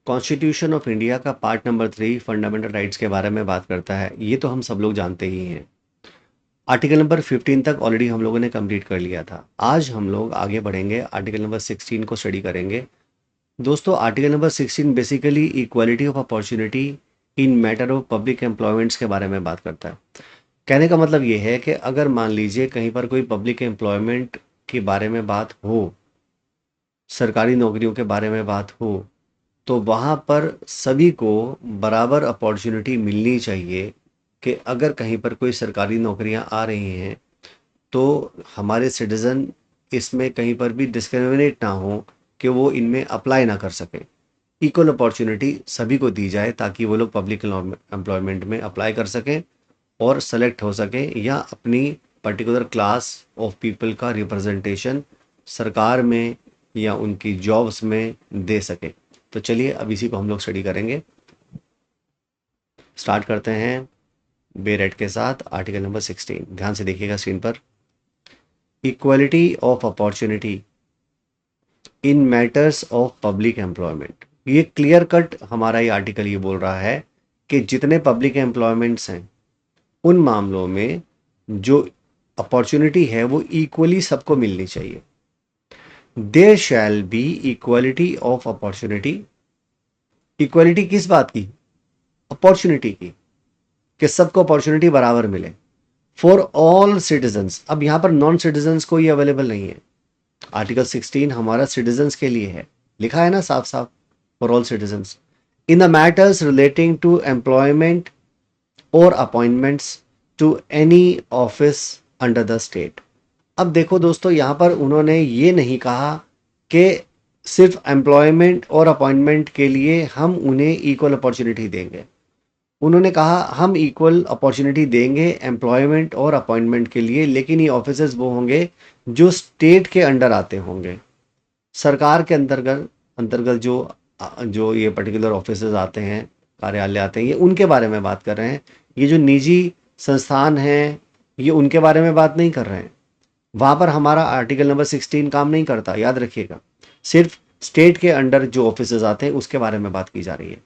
Constitution of India का part number 3 fundamental rights के बारे में बात करता है। ये तो हम सब लोग जानते ही हैं। आर्टिकल नंबर 15 तक ऑलरेडी हम लोगों ने कंप्लीट कर लिया था। आज हम लोग आगे बढ़ेंगे, आर्टिकल नंबर 16 को स्टडी करेंगे। दोस्तों, article number 16 basically equality of opportunity in matter of public employments के बारे में बात करता है। कहने का मतलब ये है कि अगर मान लीजिए कहीं पर कोई पब्लिक एम्प्लॉयमेंट के बारे में बात हो, सरकारी नौकरियों के बारे में बात हो, तो वहाँ पर सभी को बराबर अपॉर्चुनिटी मिलनी चाहिए कि अगर कहीं पर कोई सरकारी नौकरियाँ आ रही हैं तो हमारे सिटीज़न इसमें कहीं पर भी डिस्क्रिमिनेट ना हो कि वो इनमें अप्लाई ना कर सकें। इक्वल अपॉर्चुनिटी सभी को दी जाए ताकि वो लोग पब्लिक एम्प्लॉयमेंट में अप्लाई कर सकें और सेलेक्ट हो सकें या अपनी पर्टिकुलर क्लास ऑफ पीपल का रिप्रेजेंटेशन सरकार में या उनकी जॉब्स में दे सकें। तो चलिए अब इसी को हम लोग स्टडी करेंगे। स्टार्ट करते हैं बेरेट के साथ आर्टिकल नंबर 16। ध्यान से देखिएगा स्क्रीन पर। Equality of opportunity in matters of public employment. ये क्लियर कट हमारा ये आर्टिकल ये बोल रहा है कि जितने पब्लिक एम्प्लॉयमेंट्स हैं उन मामलों में जो अपॉर्चुनिटी है वो इक्वली सबको मिलनी चाहिए। There shall be equality of opportunity. Equality किस बात की? अपॉर्चुनिटी की, कि सबको अपॉर्चुनिटी बराबर मिले फॉर ऑल सिटीजन्स। अब यहां पर नॉन सिटीजन्स को ये अवेलेबल नहीं है। आर्टिकल 16 हमारा सिटीजन्स के लिए है, लिखा है ना साफ साफ, for all citizens in the matters relating to employment और appointments to any office under the state. अब देखो दोस्तों, यहां पर उन्होंने ये नहीं कहा कि सिर्फ एम्प्लॉयमेंट और अपॉइंटमेंट के लिए हम उन्हें इक्वल अपॉर्चुनिटी देंगे। उन्होंने कहा हम इक्वल अपॉर्चुनिटी देंगे एम्प्लॉयमेंट और अपॉइंटमेंट के लिए, लेकिन ये ऑफिसेज वो होंगे जो स्टेट के अंडर आते होंगे। सरकार के अंतर्गत अंतर्गत जो जो ये पर्टिकुलर ऑफिसेज आते हैं, कार्यालय आते हैं, ये उनके बारे में बात कर रहे हैं। ये जो निजी संस्थान हैं ये उनके बारे में बात नहीं कर रहे हैं। वहाँ पर हमारा आर्टिकल नंबर 16 काम नहीं करता, याद रखिएगा। सिर्फ स्टेट के अंडर जो ऑफिसेज आते हैं उसके बारे में बात की जा रही है।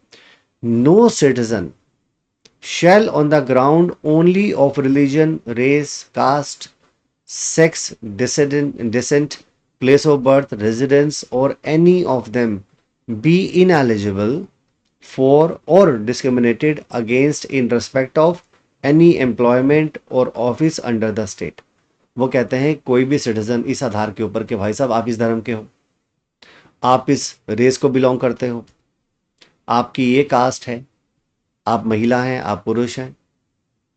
No citizen shall on the ground only of religion, race, caste, sex, descent, place of birth, residence, or any of them be ineligible for or discriminated against in respect of any employment or office under the state। वो कहते हैं कोई भी citizen इस आधार के ऊपर कि भाई साहब आप इस धर्म के हो, आप इस रेस को बिलोंग करते हो, आपकी ये कास्ट है, आप महिला हैं, आप पुरुष हैं,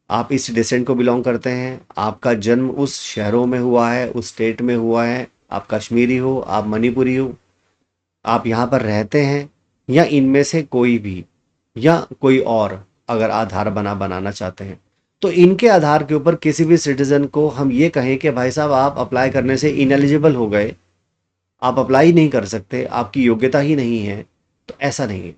आप इस डिसेंट को बिलोंग करते हैं, आपका जन्म उस शहरों में हुआ है, उस स्टेट में हुआ है, आप कश्मीरी हो, आप मणिपुरी हो, आप यहाँ पर रहते हैं, या इनमें से कोई भी, या कोई और अगर आधार बनाना चाहते हैं, तो इनके आधार के ऊपर किसी भी सिटीजन को हम ये कहें कि भाई साहब आप अप्लाई करने से इनएलिजिबल हो गए, आप अप्लाई नहीं कर सकते, आपकी योग्यता ही नहीं है, तो ऐसा नहीं है।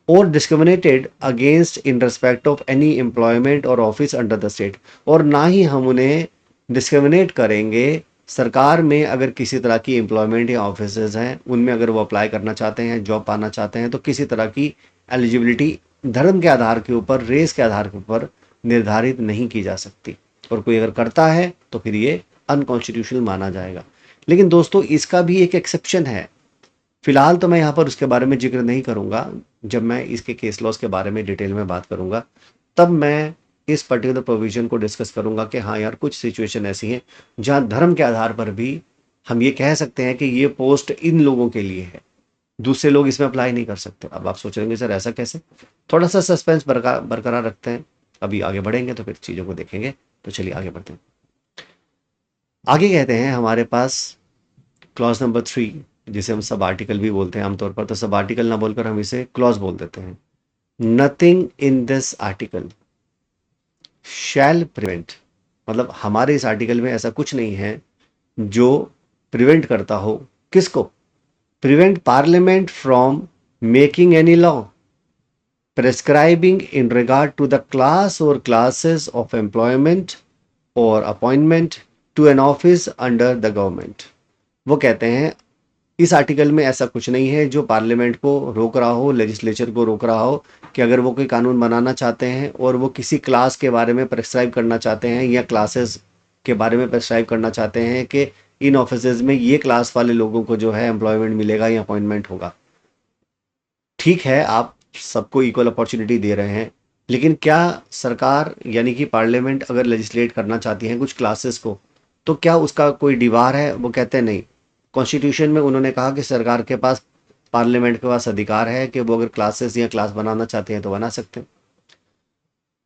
और discriminated against in respect of any employment और ऑफिस अंडर द स्टेट। और ना ही हम उन्हें डिस्क्रिमिनेट करेंगे सरकार में अगर किसी तरह की एम्प्लॉयमेंट या ऑफिसेज हैं उनमें अगर वो अप्लाई करना चाहते हैं, जॉब पाना चाहते हैं, तो किसी तरह की एलिजिबिलिटी धर्म के आधार के ऊपर, रेस के आधार के ऊपर निर्धारित नहीं की जा सकती। और कोई अगर करता है तो फिर ये अनकॉन्स्टिट्यूशनल माना जाएगा। लेकिन दोस्तों इसका भी एक एक्सेप्शन है। फिलहाल तो मैं यहाँ पर उसके बारे में जिक्र नहीं करूँगा। जब मैं इसके केस लॉस के बारे में डिटेल में बात करूँगा तब मैं इस पर्टिकुलर प्रोविजन को डिस्कस करूँगा कि हाँ यार, कुछ सिचुएशन ऐसी हैं जहाँ धर्म के आधार पर भी हम ये कह सकते हैं कि ये पोस्ट इन लोगों के लिए है, दूसरे लोग इसमें अप्लाई नहीं कर सकते। अब आप सोच रहे सर ऐसा कैसे? थोड़ा सा सस्पेंस बरकरार रखते हैं, अभी आगे बढ़ेंगे तो फिर चीज़ों को देखेंगे। तो चलिए आगे बढ़ते हैं। आगे कहते हैं हमारे पास क्लॉज नंबर 3, जिसे हम सब आर्टिकल भी बोलते हैं आमतौर पर, तो सब आर्टिकल ना बोलकर हम इसे क्लॉज बोल देते हैं। Nothing in this article shall prevent, मतलब हमारे इस आर्टिकल में ऐसा कुछ नहीं है जो प्रिवेंट करता हो। किसको? Prevent parliament from making any law prescribing in regard to the class और क्लासेस ऑफ एम्प्लॉयमेंट और appointment to an office under the government. वो कहते हैं इस आर्टिकल में ऐसा कुछ नहीं है जो पार्लियामेंट को रोक रहा हो, लेजिस्लेचर को रोक रहा हो कि अगर वो कोई कानून बनाना चाहते हैं और वो किसी क्लास के बारे में प्रेस्क्राइब करना चाहते हैं या क्लासेस के बारे में प्रेस्क्राइब करना चाहते हैं कि इन ऑफिसेज में ये क्लास वाले लोगों को जो है एम्प्लॉयमेंट मिलेगा या अपॉइंटमेंट होगा। ठीक है, आप सबको इक्वल अपॉर्चुनिटी दे रहे हैं, लेकिन क्या सरकार यानी कि पार्लियामेंट अगर लेजिस्लेट करना चाहती है कुछ क्लासेस को, तो क्या उसका कोई दीवार है? वो कहते हैं नहीं। कॉन्स्टिट्यूशन में उन्होंने कहा कि सरकार के पास, पार्लियामेंट के पास अधिकार है कि वो अगर क्लासेस या क्लास बनाना चाहते हैं तो बना सकते हैं।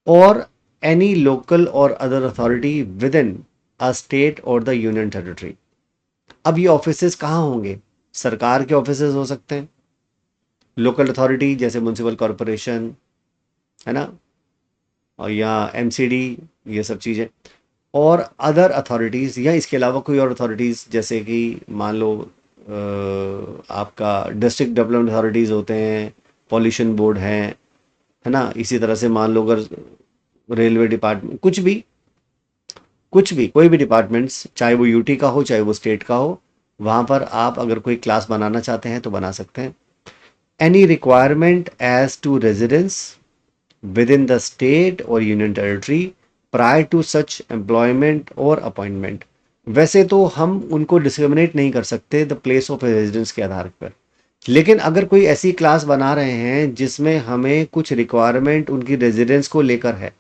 और एनी लोकल और other authority with in a state और द यूनियन टेरिटरी। अब ये ऑफिसेज कहाँ होंगे? सरकार के ऑफिसेज हो सकते हैं, लोकल अथॉरिटी जैसे म्यूनसिपल कॉरपोरेशन, है ना, और या एमसीडी, ये सब चीज़ें। और अदर अथॉरिटीज़ या इसके अलावा कोई और अथॉरिटीज़ जैसे कि मान लो आपका डिस्ट्रिक्ट डेवलपमेंट अथॉरिटीज़ होते हैं, पॉल्यूशन बोर्ड है ना, इसी तरह से मान लो अगर रेलवे डिपार्टमेंट, कुछ भी कोई भी डिपार्टमेंट्स, चाहे वो यूटी का हो चाहे वो स्टेट का हो, वहाँ पर आप अगर कोई क्लास बनाना चाहते हैं तो बना सकते हैं। Any requirement as to residence within the state or union territory prior to such employment or appointment। वैसे तो हम उनको डिस्क्रिमिनेट नहीं कर सकते द प्लेस ऑफ रेजिडेंस के आधार पर, लेकिन अगर कोई ऐसी क्लास बना रहे हैं जिसमें हमें कुछ रिक्वायरमेंट उनकी रेजिडेंस को लेकर है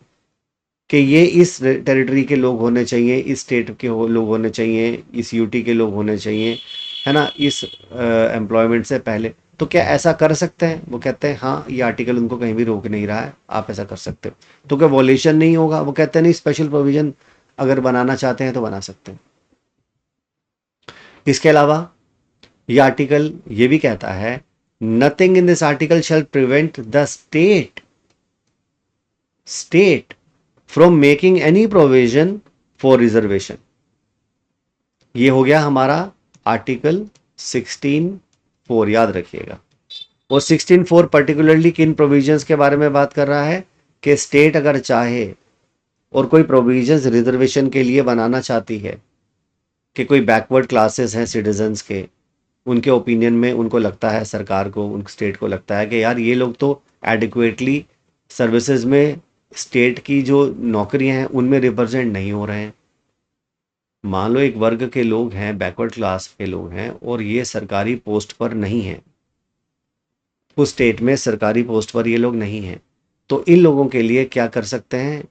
कि ये इस टेरिटरी के लोग होने चाहिए, इस स्टेट के लोग होने चाहिए, इस यूटी के लोग होने चाहिए, है ना, इस एम्प्लॉयमेंट से पहले, तो क्या ऐसा कर सकते हैं? वो कहते हैं हाँ, ये आर्टिकल उनको कहीं भी रोक नहीं रहा है, आप ऐसा कर सकते हो। तो क्या वॉल्यूशन नहीं होगा? वो कहते हैं नहीं, स्पेशल प्रोविजन अगर बनाना चाहते हैं तो बना सकते हैं। इसके अलावा ये आर्टिकल ये भी कहता है, nothing in this article shall prevent the state from making any provision for reservation. ये हो गया हमारा आर्टिकल 16(4), याद रखिएगा। और 16(4) पर्टिकुलरली किन प्रोविजंस के बारे में बात कर रहा है कि स्टेट अगर चाहे और कोई प्रोविजंस रिजर्वेशन के लिए बनाना चाहती है कि कोई बैकवर्ड क्लासेस हैं सिटीजन्स के, उनके ओपिनियन में उनको लगता है, सरकार को, उन स्टेट को लगता है कि यार ये लोग तो एडिक्वेटली सर्विसेज में स्टेट की जो नौकरियां हैं उनमें रिप्रेजेंट नहीं हो रहे हैं। मान लो एक वर्ग के लोग हैं, बैकवर्ड क्लास के लोग हैं, और ये सरकारी पोस्ट पर नहीं हैं, उस स्टेट में सरकारी पोस्ट पर ये लोग नहीं हैं, तो इन लोगों के लिए क्या कर सकते हैं?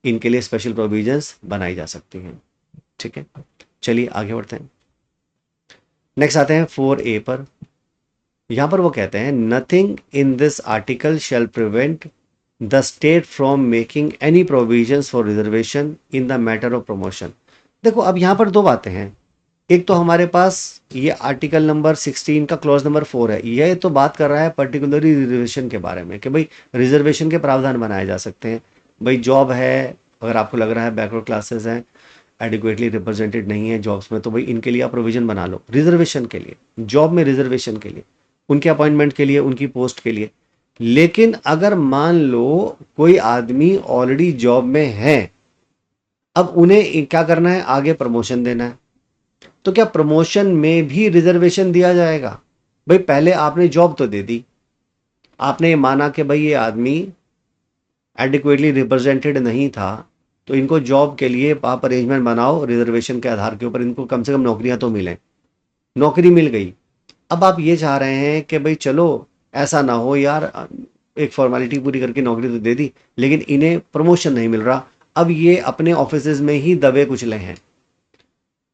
इनके लिए स्पेशल प्रोविजंस बनाई जा सकती हैं। ठीक है, चलिए आगे बढ़ते हैं। नेक्स्ट आते हैं 4A पर। यहां पर वो कहते हैं, nothing in this article shall prevent the state from making any provisions for reservation in the matter of promotion. देखो, अब यहां पर दो बातें हैं। एक तो हमारे पास ये आर्टिकल नंबर 16 का क्लॉज नंबर 4 है, यह तो बात कर रहा है पर्टिकुलरली रिजर्वेशन के बारे में कि भाई रिजर्वेशन के प्रावधान बनाए जा सकते हैं। भाई जॉब है, अगर आपको लग रहा है बैकवर्ड क्लासेस हैं, एडिक्वेटली रिप्रेजेंटेड नहीं है जॉब्स में, तो भाई इनके लिए आप प्रोविजन बना लो रिजर्वेशन के लिए, जॉब में रिजर्वेशन के लिए, उनके अपॉइंटमेंट के लिए, उनकी पोस्ट के लिए। लेकिन अगर मान लो कोई आदमी ऑलरेडी जॉब में है, अब उन्हें क्या करना है? आगे प्रमोशन देना है, तो क्या प्रमोशन में भी रिजर्वेशन दिया जाएगा? भाई पहले आपने जॉब तो दे दी, आपने ये माना कि भाई ये आदमी एडिक्वेटली रिप्रेजेंटेड नहीं था, तो इनको जॉब के लिए आप अरेंजमेंट बनाओ, रिजर्वेशन के आधार के ऊपर इनको कम से कम नौकरियां तो मिलें। नौकरी मिल गई। अब आप ये चाह रहे हैं कि भाई चलो ऐसा ना हो यार, एक फॉर्मेलिटी पूरी करके नौकरी तो दे दी लेकिन इन्हें प्रमोशन नहीं मिल रहा। अब ये अपने ऑफिसेज में ही दबे कुचले हैं,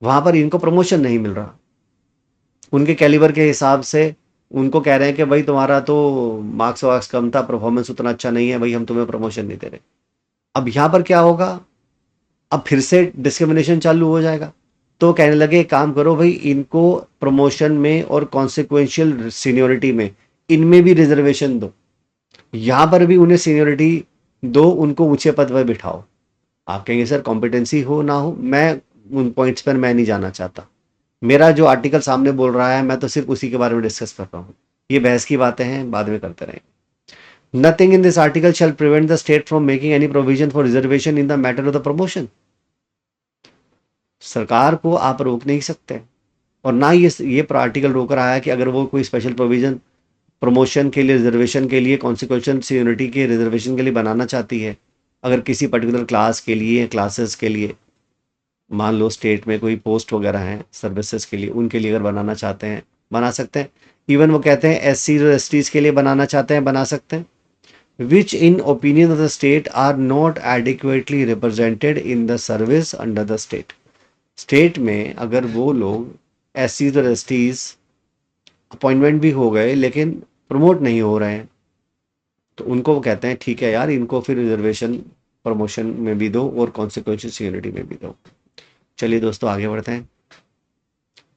वहां पर इनको प्रमोशन नहीं मिल रहा। उनके कैलिबर के हिसाब से उनको कह रहे हैं कि भाई तुम्हारा तो मार्क्स वार्क्स कम था, परफॉर्मेंस उतना अच्छा नहीं है, भाई हम तुम्हें प्रमोशन नहीं दे रहे। अब यहाँ पर क्या होगा? अब फिर से डिस्क्रिमिनेशन चालू हो जाएगा। तो कहने लगे एक काम करो भाई, इनको प्रमोशन में और कॉन्सिक्वेंशियल सीनियोरिटी में, इनमें भी रिजर्वेशन दो, यहाँ पर भी उन्हें सीनियोरिटी दो, उनको ऊंचे पद पर बिठाओ। आप कहेंगे सर कॉम्पिटेंसी हो ना हो, मैं उन पॉइंट्स पर मैं नहीं जाना चाहता। मेरा जो आर्टिकल सामने बोल रहा है मैं तो सिर्फ उसी के बारे में डिस्कस कर रहा हूँ। ये बहस की बातें हैं, बाद में करते रहेंगे। Nothing in this article shall prevent the state from making any provision for reservation in the matter of the promotion. सरकार को आप रोक नहीं सकते और ना ये आर्टिकल रोक रहा है कि अगर वो कोई स्पेशल प्रोविजन प्रमोशन के लिए, रिजर्वेशन के लिए, कॉन्सिक्वेंशन सीनियरिटी के रिजर्वेशन के लिए बनाना चाहती है, अगर किसी पर्टिकुलर क्लास के लिए, क्लासेस के लिए, मान लो स्टेट में कोई पोस्ट वगैरह हैं सर्विसेज के लिए, उनके लिए अगर बनाना चाहते हैं बना सकते हैं। इवन वो कहते हैं एस सी और एस टीज के लिए बनाना चाहते हैं बना सकते हैं। Which in opinion of the state are not adequately represented in the service under the state. State में अगर वो लोग एस सी और एस टीज अपॉइंटमेंट भी हो गए लेकिन प्रमोट नहीं हो रहे हैं, तो उनको वो कहते हैं ठीक है यार, इनको फिर रिजर्वेशन प्रमोशन में भी दो और कॉन्सिक्वेंशियल सीनियरिटी में भी दो। चलिए दोस्तों आगे बढ़ते हैं।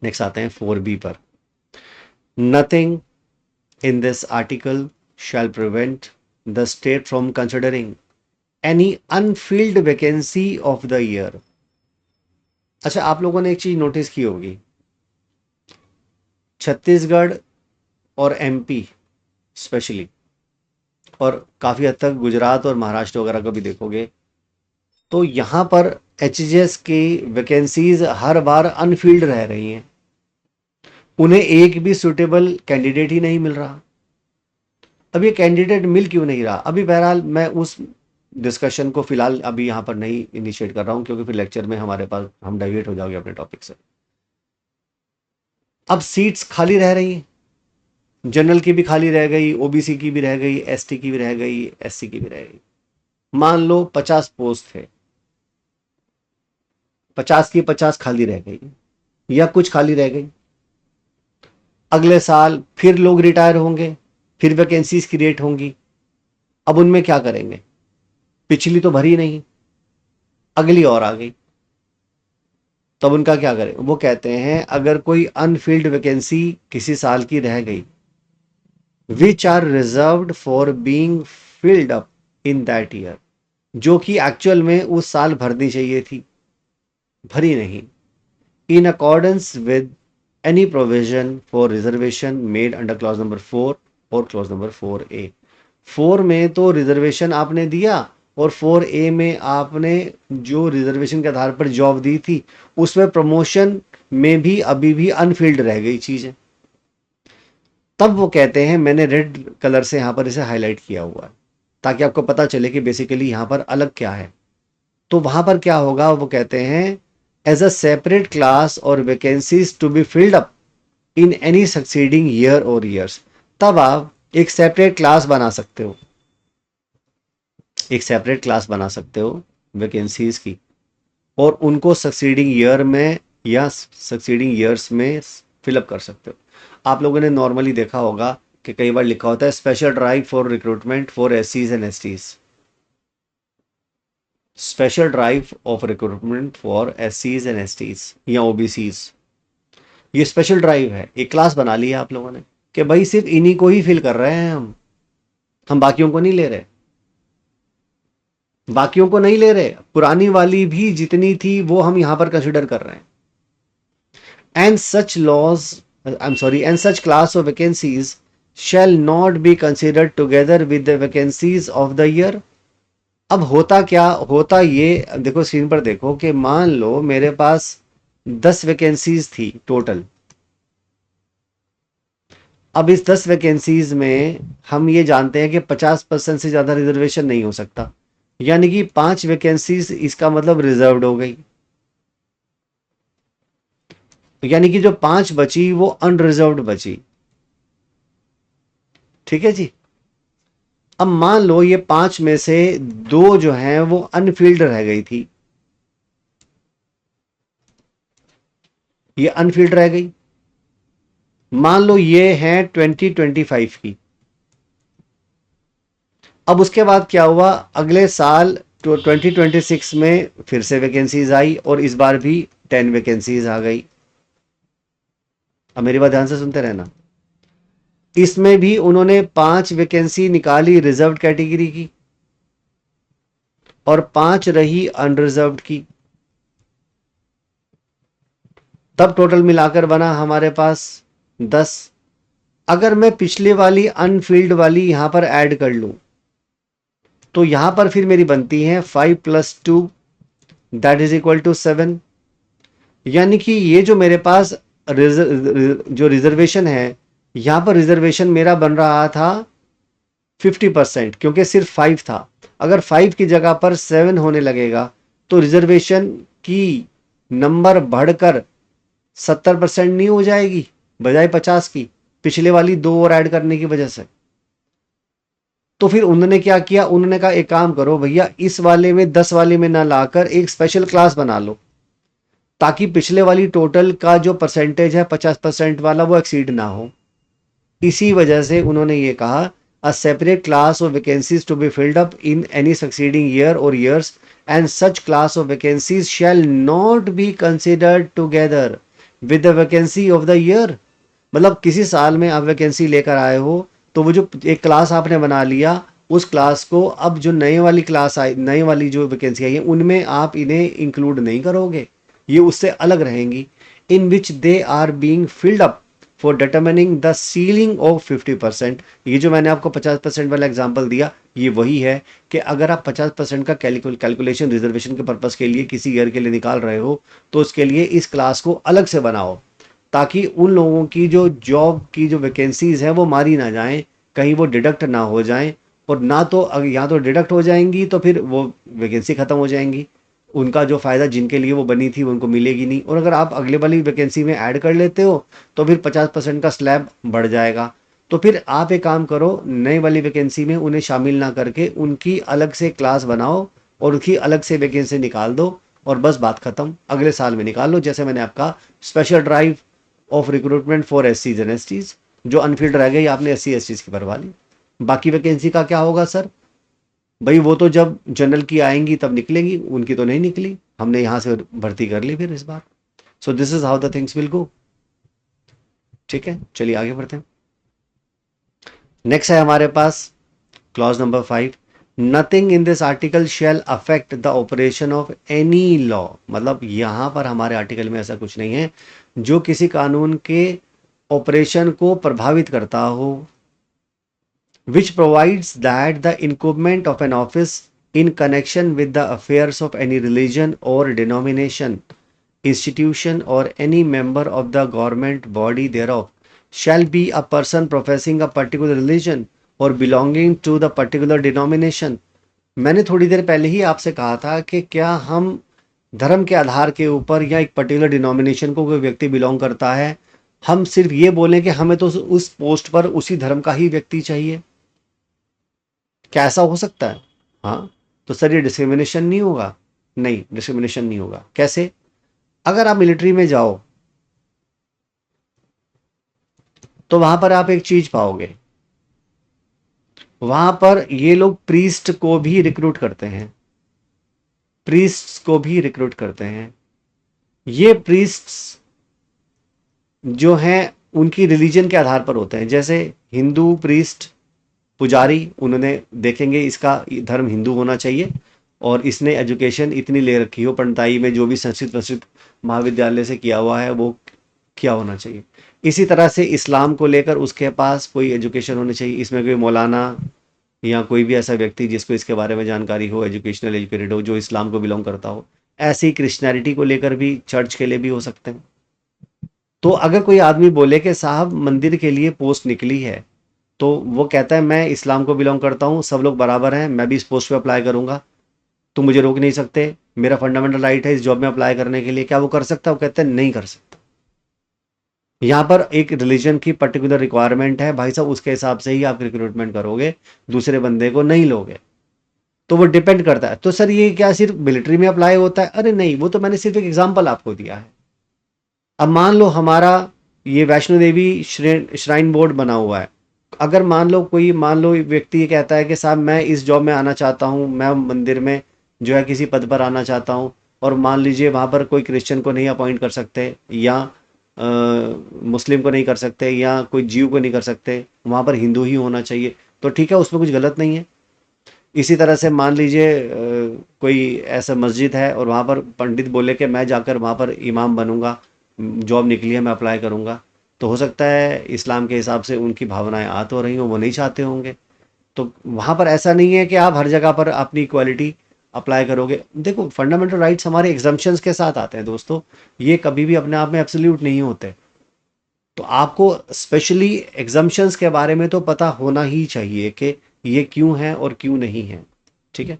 नेक्स्ट आते हैं 4B पर। Nothing in this article shall prevent the state from considering any unfilled vacancy of the year. अच्छा, आप लोगों ने एक चीज नोटिस की होगी, छत्तीसगढ़ और एमपी स्पेशली, और काफी हद तक गुजरात और महाराष्ट्र वगैरह को भी देखोगे, तो यहां पर एचजीएस की वैकेंसीज हर बार अनफिल्ड रह रही हैं। उन्हें एक भी सुटेबल कैंडिडेट ही नहीं मिल रहा। अब ये कैंडिडेट मिल क्यों नहीं रहा? अभी बहरहाल मैं उस डिस्कशन को फिलहाल अभी यहाँ पर नहीं इनिशिएट कर रहा हूँ, क्योंकि फिर लेक्चर में हमारे पास हम डाइवर्ट हो जाओगे अपने टॉपिक से। अब सीट्स खाली रह रही हैं, जनरल की भी खाली रह गई, ओबीसी की भी रह गई, एसटी की भी रह गई, एससी की भी रह गई। मान लो 50 पोस्ट थे, 50 की 50 खाली रह गई या कुछ खाली रह गई। अगले साल फिर लोग रिटायर होंगे, फिर वैकेंसीज क्रिएट होंगी। अब उनमें क्या करेंगे? पिछली तो भरी नहीं, अगली और आ गई, तब उनका क्या करें? वो कहते हैं अगर कोई अनफिल्ड वैकेंसी किसी साल की रह गई, which are reserved for being filled up in that year, जो कि एक्चुअल में उस साल भरनी चाहिए थी, भरी नहीं, in accordance with any provision for reservation made under clause number 4 और clause number 4A। 4 में तो रिजर्वेशन आपने दिया और 4A में आपने जो रिजर्वेशन के आधार पर जॉब दी थी, उसमें प्रमोशन में भी अभी भी अनफिल्ड रह गई चीजें। तब वो कहते हैं, मैंने रेड कलर से यहां पर इसे हाईलाइट किया हुआ है ताकि आपको पता चले कि बेसिकली यहां पर अलग क्या है। तो वहां पर क्या होगा, वो कहते हैं एज अ सेपरेट क्लास और vacancies to be filled up in any succeeding year और ईयर्स। तब आप एक सेपरेट क्लास बना सकते हो, एक सेपरेट क्लास बना सकते हो वैकेंसीज की, और उनको सक्सीडिंग ईयर में या सक्सीडिंग ईयर्स में फिलअप कर सकते हो। आप लोगों ने नॉर्मली देखा होगा कि कई बार लिखा होता है special drive for recruitment for एससीज and STs, special drive of recruitment for एससीज एंड एसटीज या ओबीसीज। ये स्पेशल ड्राइव है, एक क्लास बना ली है आप लोगों ने कि भाई सिर्फ इन्हीं को ही फिल कर रहे हैं हम बाकियों को नहीं ले रहे, बाकियों को नहीं ले रहे। पुरानी वाली भी जितनी थी वो हम यहां पर कंसिडर कर रहे हैं। And such laws, I am sorry, and such class of vacancies shall not be considered together with the vacancies of the year. अब होता क्या, होता ये, देखो स्क्रीन पर देखो कि मान लो मेरे पास 10 वैकेंसीज थी टोटल। अब इस 10 वैकेंसीज में हम ये जानते हैं कि 50% से ज्यादा रिजर्वेशन नहीं हो सकता, यानी कि 5 वैकेंसीज इसका मतलब रिजर्व्ड हो गई, यानी कि जो 5 बची वो अनरिजर्व्ड बची। ठीक है जी। अब मान लो ये 5 में से 2 जो हैं वो अनफिल्ड रह गई थी, ये अनफिल्ड रह गई। मान लो ये है 2025 की। अब उसके बाद क्या हुआ, अगले साल 2026 में फिर से वैकेंसीज आई और इस बार भी 10 वैकेंसीज आ गई। अब मेरी बात ध्यान से सुनते रहना, इसमें भी उन्होंने 5 वैकेंसी निकाली रिजर्व्ड कैटेगरी की और 5 रही अनरिजर्व्ड की। तब टोटल मिलाकर बना हमारे पास 10। अगर मैं पिछले वाली अनफिल्ड वाली यहां पर ऐड कर लूं तो यहां पर फिर मेरी बनती है 5 + 2 दैट इज इक्वल टू 7। यानी कि ये जो मेरे पास जो रिजर्वेशन है, यहाँ पर रिजर्वेशन मेरा बन रहा था 50%, क्योंकि सिर्फ 5 था। अगर 5 की जगह पर 7 होने लगेगा तो रिजर्वेशन की नंबर बढ़कर 70% नहीं हो जाएगी बजाय 50 की, पिछले वाली 2 और ऐड करने की वजह से। तो फिर उन्होंने क्या किया, उन्होंने कहा एक काम करो भैया, इस वाले में 10 वाले में ना लाकर एक स्पेशल क्लास बना लो, ताकि पिछले वाली टोटल का जो परसेंटेज है 50% वाला वो एक्सीड ना हो। इसी वजह से उन्होंने ये कहा, a separate class of vacancies to be filled up in any succeeding year और years, and such class of vacancies shall not be considered together with the vacancy of the year. मतलब किसी साल में आप वैकेंसी लेकर आए हो, तो वो जो एक क्लास आपने बना लिया, उस क्लास को अब जो नए वाली क्लास आई, नए वाली जो वैकेंसी आई है, उनमें आप इन्हें इंक्लूड नहीं करोगे, ये उससे अलग रहेंगी। In which they are being filled up for determining the ceiling of 50%। ये जो मैंने आपको 50% वाला एग्जांपल दिया, ये वही है कि अगर आप 50% का कैलकुलेशन रिजर्वेशन के पर्पस के लिए किसी ईयर के लिए निकाल रहे हो, तो उसके लिए इस क्लास को अलग से बनाओ, ताकि उन लोगों की जो जॉब की जो वैकेंसीज हैं वो मारी ना जाएं, कहीं वो डिडक्ट ना हो जाएं। और ना तो या तो डिडक्ट हो जाएंगी तो फिर वो वैकेंसी ख़त्म हो जाएंगी, उनका जो फ़ायदा जिनके लिए वो बनी थी वो उनको मिलेगी नहीं। और अगर आप अगले वाली वैकेंसी में ऐड कर लेते हो तो फिर 50% का स्लैब बढ़ जाएगा। तो फिर आप एक काम करो, नई वाली वैकेंसी में उन्हें शामिल ना करके उनकी अलग से क्लास बनाओ और उनकी अलग से वैकेंसी निकाल दो, और बस बात खत्म, अगले साल में निकाल लो। जैसे मैंने आपका special drive of recruitment for एससीज एंड एसटीज, जो अनफिल्ड रह गई आपने एससी एसटीज की भरवा ली। बाकी वैकेंसी का क्या होगा सर? भाई वो तो जब जनरल की आएंगी तब निकलेंगी, उनकी तो नहीं निकली, हमने यहाँ से भर्ती कर ली फिर इस बार। So this is how the things will go. ठीक है, चलिए आगे बढ़ते हैं। नेक्स्ट है हमारे पास clause number 5, nothing in this article shall affect the operation of any law. मतलब यहां पर हमारे आर्टिकल में ऐसा कुछ नहीं है जो किसी कानून के ऑपरेशन को प्रभावित करता हो, which provides that the incumbent of an office in connection with the affairs of any religion or denomination, institution, or any member of the government body thereof shall be a person professing a particular religion or belonging to the particular denomination। मैंने थोड़ी देर पहले ही आपसे कहा था कि क्या हम धर्म के आधार के ऊपर या एक पर्टिकुलर डिनोमिनेशन को कोई व्यक्ति बिलोंग करता है, हम सिर्फ ये बोलें कि हमें तो उस पोस्ट पर उसी धर्म का ही व्यक्ति चाहिए? क्या ऐसा हो सकता है? हाँ। तो सर ये डिस्क्रिमिनेशन नहीं होगा? नहीं, डिस्क्रिमिनेशन नहीं होगा। कैसे? अगर आप मिलिट्री में जाओ तो वहां पर आप एक चीज पाओगे, वहां पर ये लोग प्रीस्ट को भी रिक्रूट करते हैं, प्रीस्ट्स को भी रिक्रूट करते हैं। ये प्रीस्ट्स जो हैं उनकी रिलीजन के आधार पर होते हैं। जैसे हिंदू प्रीस्ट, पुजारी, उन्होंने देखेंगे इसका धर्म हिंदू होना चाहिए और इसने एजुकेशन इतनी ले रखी हो, पंडिताई में जो भी संस्कृत वंस्कृत महाविद्यालय से किया हुआ है वो क्या होना चाहिए। इसी तरह से इस्लाम को लेकर उसके पास कोई एजुकेशन होनी चाहिए, इसमें कोई मौलाना या कोई भी ऐसा व्यक्ति जिसको इसके बारे में जानकारी हो, एजुकेशनल एजुकेटेड हो, जो इस्लाम को बिलोंग करता हो। ऐसे ही क्रिश्चियनिटी को लेकर भी चर्च के लिए भी हो सकते हैं। तो अगर कोई आदमी बोले कि साहब मंदिर के लिए पोस्ट निकली है, तो वो कहता है मैं इस्लाम को बिलोंग करता हूँ, सब लोग बराबर हैं, मैं भी इस पोस्ट पे अप्लाई करूंगा, तो मुझे रोक नहीं सकते, मेरा फंडामेंटल राइट है इस जॉब में अप्लाई करने के लिए। क्या वो कर सकता है? वो कहते हैं नहीं कर सकता। यहाँ पर एक रिलीजन की पर्टिकुलर रिक्वायरमेंट है भाई साहब, उसके हिसाब से ही आप रिक्रूटमेंट करोगे, दूसरे बंदे को नहीं लोगे। तो वो डिपेंड करता है। तो सर ये क्या सिर्फ मिलिट्री में अप्लाई होता है? अरे नहीं, वो तो मैंने सिर्फ एक एग्जाम्पल आपको दिया है। अब मान लो हमारा ये वैष्णो देवी श्राइन बोर्ड बना हुआ है, अगर मान लो व्यक्ति ये कहता है कि साहब मैं इस जॉब में आना चाहता हूँ, मैं मंदिर में जो है किसी पद पर आना चाहता हूँ, और मान लीजिए वहाँ पर कोई क्रिश्चियन को नहीं अपॉइंट कर सकते, या मुस्लिम को नहीं कर सकते, या कोई जीव को नहीं कर सकते, वहाँ पर हिंदू ही होना चाहिए, तो ठीक है, उसमें कुछ गलत नहीं है। इसी तरह से मान लीजिए कोई ऐसा मस्जिद है और वहाँ पर पंडित बोले कि मैं जाकर वहाँ पर इमाम बनूंगा, जॉब निकली है मैं अप्लाई करूंगा, तो हो सकता है इस्लाम के हिसाब से उनकी भावनाएं आ तो रही हो, वो नहीं चाहते होंगे। तो वहाँ पर ऐसा नहीं है कि आप हर जगह पर अपनी इक्वालिटी अप्लाई करोगे। देखो फंडामेंटल राइट्स हमारे एग्जम्पशंस के साथ आते हैं दोस्तों, ये कभी भी अपने आप में एब्सोल्यूट नहीं होते। तो आपको स्पेशली एग्जम्पशंस के बारे में तो पता होना ही चाहिए कि ये क्यों है और क्यों नहीं है। ठीक है।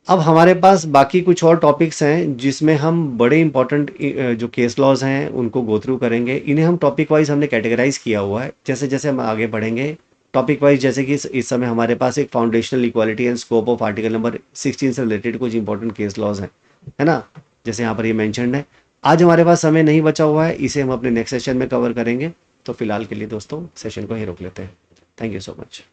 अब हमारे पास बाकी कुछ और टॉपिक्स हैं जिसमें हम बड़े इंपॉर्टेंट जो केस लॉज हैं उनको गो थ्रू करेंगे। इन्हें हम टॉपिक वाइज हमने कैटेगराइज किया हुआ है। जैसे जैसे हम आगे बढ़ेंगे टॉपिक वाइज, जैसे कि इस समय हमारे पास एक foundational equality and scope of article number 16 से रिलेटेड कुछ इंपॉर्टेंट केस लॉज हैं, है ना, जैसे यहाँ पर ये मैंशनड है। आज हमारे पास समय नहीं बचा हुआ है, इसे हम अपने नेक्स्ट सेशन में कवर करेंगे। तो फिलहाल के लिए दोस्तों सेशन को ही रोक लेते हैं। Thank you so much.